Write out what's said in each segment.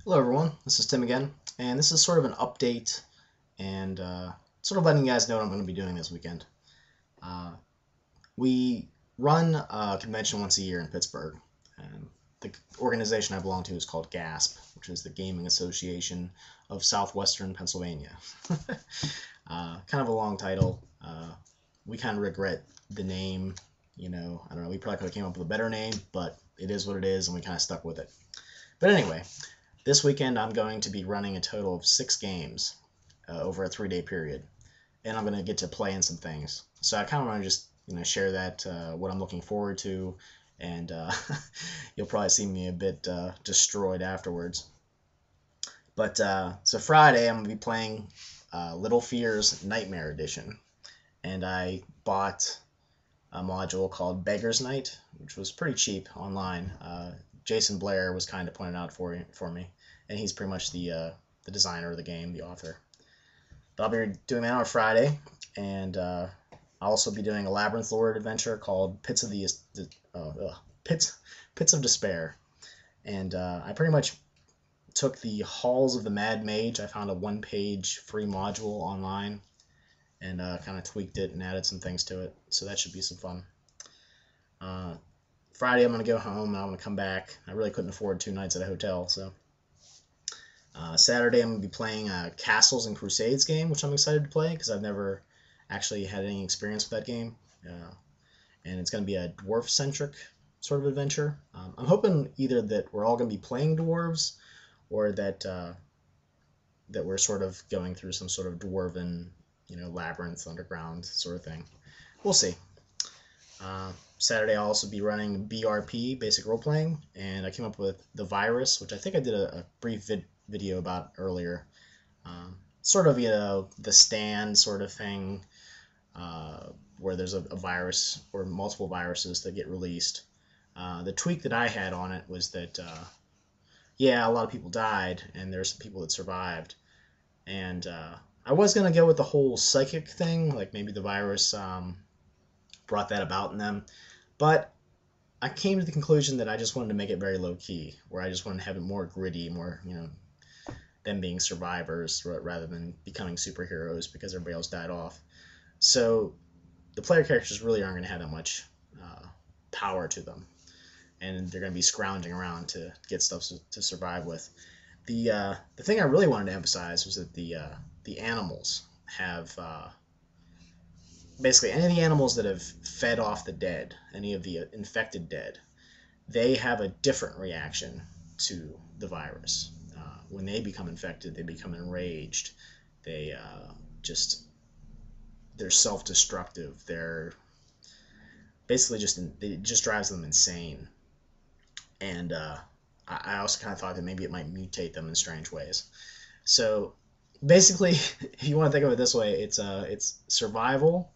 Hello everyone, this is Tim again, and this is sort of an update and sort of letting you guys know what I'm going to be doing this weekend. Uh, we run a convention once a year in Pittsburgh, and the organization I belong to is called GASP, which is the Gaming Association of Southwestern Pennsylvania. Kind of a long title. We kind of regret the name, I don't know, we probably could have came up with a better name, but it is what it is, and we kind of stuck with it. But anyway, this weekend, I'm going to be running a total of 6 games over a 3-day period, and I'm going to get to play in some things. So I kind of want to just share that what I'm looking forward to, and you'll probably see me a bit destroyed afterwards. But so Friday, I'm going to be playing Little Fears Nightmare Edition, and I bought a module called Beggar's Night, which was pretty cheap online. Jason Blair was kind of pointed out for me, and he's pretty much the designer of the game, the author. But I'll be doing that on Friday, and I'll also be doing a Labyrinth Lord adventure called Pits of Despair, and I pretty much took the Halls of the Mad Mage. I found a 1-page free module online, and kind of tweaked it and added some things to it, so that should be some fun. Friday, I'm going to go home and I'm going to come back. I really couldn't afford 2 nights at a hotel, so. Saturday, I'm going to be playing a Castles and Crusades game, which I'm excited to play because I've never actually had any experience with that game. And it's going to be a dwarf-centric sort of adventure. I'm hoping either that we're all going to be playing dwarves or that that we're sort of going through some sort of dwarven, labyrinth underground sort of thing. We'll see. Saturday, I'll also be running BRP, basic role playing, and I came up with the virus, which I think I did a brief video about earlier. Sort of, the stand sort of thing, where there's a virus or multiple viruses that get released. The tweak that I had on it was that, yeah, a lot of people died, and there's some people that survived. And I was going to go with the whole psychic thing, like maybe the virus brought that about in them. But I came to the conclusion that I just wanted to make it very low key, where I just wanted to have it more gritty, more, them being survivors rather than becoming superheroes because everybody else died off. So the player characters really aren't going to have that much power to them, and they're going to be scrounging around to get stuff to survive with. The thing I really wanted to emphasize was that the animals have basically any of the animals that have fed off the dead, any of the infected dead, they have a different reaction to the virus. When they become infected, they become enraged. They they're self-destructive. They're basically it just drives them insane. And I also kind of thought that maybe it might mutate them in strange ways. So basically, if you want to think of it this way, it's survival,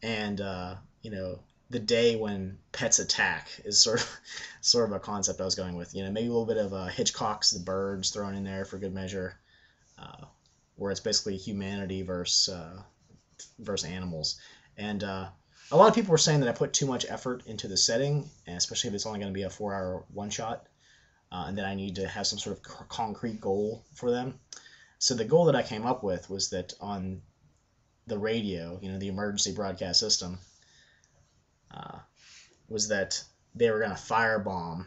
and the day when pets attack is sort of a concept I was going with. Maybe a little bit of Hitchcock's The Birds thrown in there for good measure, where it's basically humanity versus animals. And a lot of people were saying that I put too much effort into the setting, and especially if it's only going to be a 4-hour one shot, and that I need to have some sort of concrete goal for them. So the goal that I came up with was that on the radio, the emergency broadcast system, was that they were going to firebomb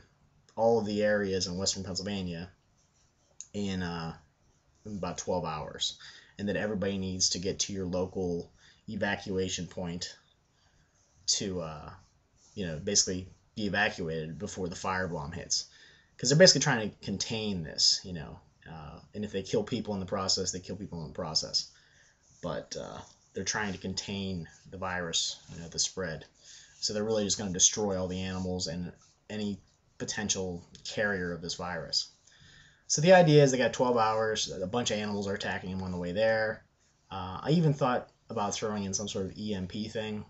all of the areas in western Pennsylvania in about 12 hours, and that everybody needs to get to your local evacuation point to, basically be evacuated before the firebomb hits. Because they're basically trying to contain this, and if they kill people in the process, they kill people in the process. But they're trying to contain the virus, the spread. So they're really just going to destroy all the animals and any potential carrier of this virus. So the idea is they got 12 hours. A bunch of animals are attacking them on the way there. I even thought about throwing in some sort of EMP thing,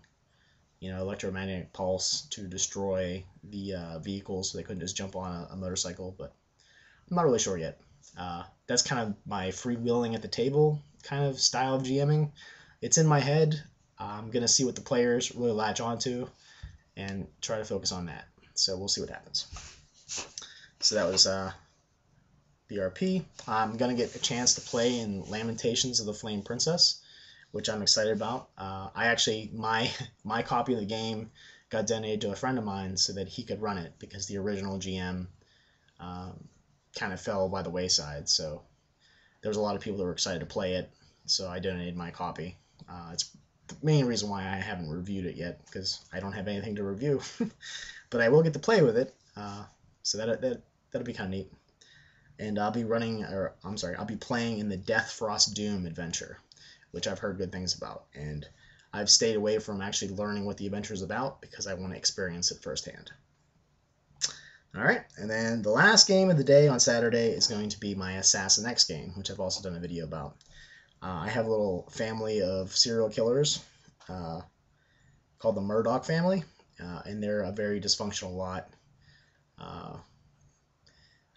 electromagnetic pulse to destroy the vehicles so they couldn't just jump on a motorcycle, but I'm not really sure yet. That's kind of my freewheeling at the table kind of style of GMing. It's in my head. I'm going to see what the players really latch onto and try to focus on that. So we'll see what happens. So that was BRP. I'm gonna get a chance to play in Lamentations of the Flame Princess, which I'm excited about. I actually my copy of the game got donated to a friend of mine so that he could run it because the original GM kind of fell by the wayside. So there was a lot of people that were excited to play it, so I donated my copy. It's the main reason why I haven't reviewed it yet, because I don't have anything to review. But I will get to play with it, so that'll be kind of neat. And I'll be playing in the Death Frost Doom adventure, which I've heard good things about. And I've stayed away from actually learning what the adventure is about because I want to experience it firsthand. Alright, and then the last game of the day on Saturday is going to be my Assassin X game, which I've also done a video about. I have a little family of serial killers called the Murdoch family, and they're a very dysfunctional lot.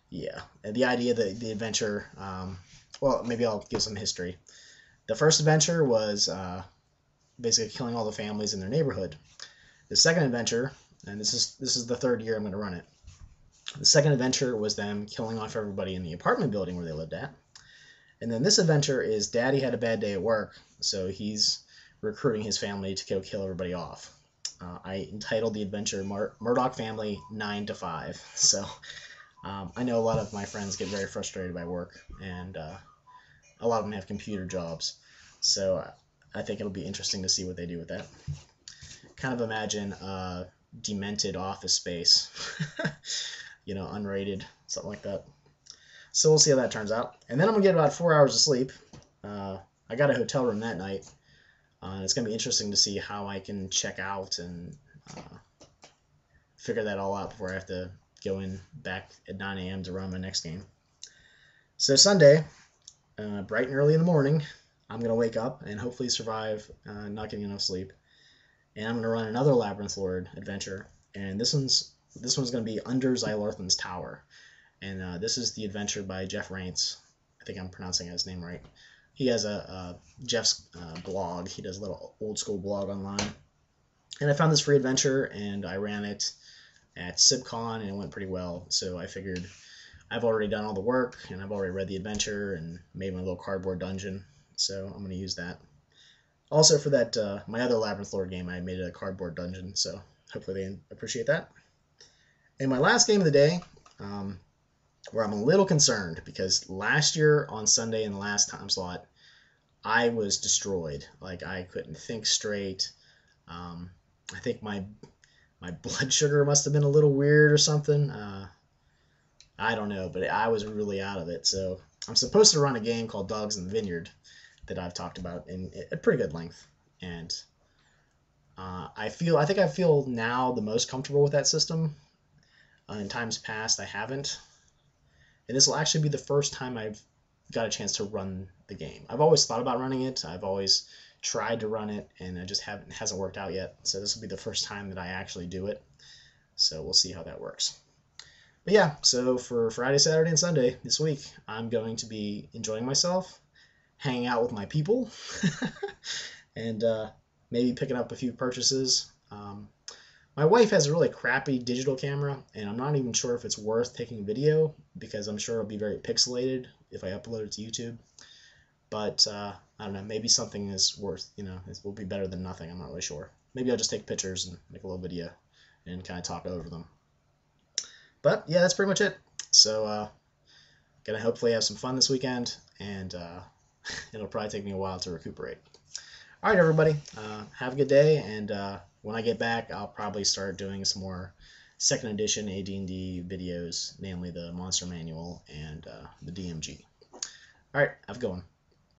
Yeah, and the idea that the adventure, well, maybe I'll give some history. The first adventure was basically killing all the families in their neighborhood. The second adventure, and this is the third year I'm going to run it. The second adventure was them killing off everybody in the apartment building where they lived at. And then this adventure is Daddy had a bad day at work, so he's recruiting his family to go kill everybody off. I entitled the adventure Murdoch Family 9 to 5. So I know a lot of my friends get very frustrated by work, and a lot of them have computer jobs. So I think it'll be interesting to see what they do with that. Kind of imagine a demented Office Space. You know, unrated, something like that. So we'll see how that turns out. And then I'm going to get about 4 hours of sleep. I got a hotel room that night. And it's going to be interesting to see how I can check out and figure that all out before I have to go in back at 9 a.m. to run my next game. So Sunday, bright and early in the morning, I'm going to wake up and hopefully survive not getting enough sleep. And I'm going to run another Labyrinth Lord adventure. And this one's going to be Under Xylarthan's Tower. And this is the adventure by Jeff Raintz. I think I'm pronouncing his name right. He has Jeff's blog. He does a little old school blog online. And I found this free adventure, and I ran it at GASPCon, and it went pretty well. So I figured I've already done all the work, and I've already read the adventure and made my little cardboard dungeon. So I'm going to use that. Also for that, my other Labyrinth Lord game, I made a cardboard dungeon. So hopefully they appreciate that. And my last game of the day, where I'm a little concerned, because last year on Sunday in the last time slot, I was destroyed. Like, I couldn't think straight. I think my blood sugar must have been a little weird or something. I don't know, but I was really out of it. So I'm supposed to run a game called Dogs in the Vineyard that I've talked about in a pretty good length. And I think I feel now the most comfortable with that system. In times past, I haven't. And this will actually be the first time I've got a chance to run the game. I've always thought about running it. I've always tried to run it, and it just hasn't worked out yet. So this will be the first time that I actually do it. So we'll see how that works. But yeah, so for Friday, Saturday, and Sunday this week, I'm going to be enjoying myself, hanging out with my people, and maybe picking up a few purchases. My wife has a really crappy digital camera, and I'm not even sure if it's worth taking video, because I'm sure it'll be very pixelated if I upload it to YouTube. But I don't know, maybe something is worth, it will be better than nothing. I'm not really sure. Maybe I'll just take pictures and make a little video and kind of talk over them. But yeah, that's pretty much it. So gonna hopefully have some fun this weekend, and it'll probably take me a while to recuperate. All right, everybody, have a good day, and when I get back, I'll probably start doing some more 2nd edition AD&D videos, namely the Monster Manual and the DMG. All right, have a good one.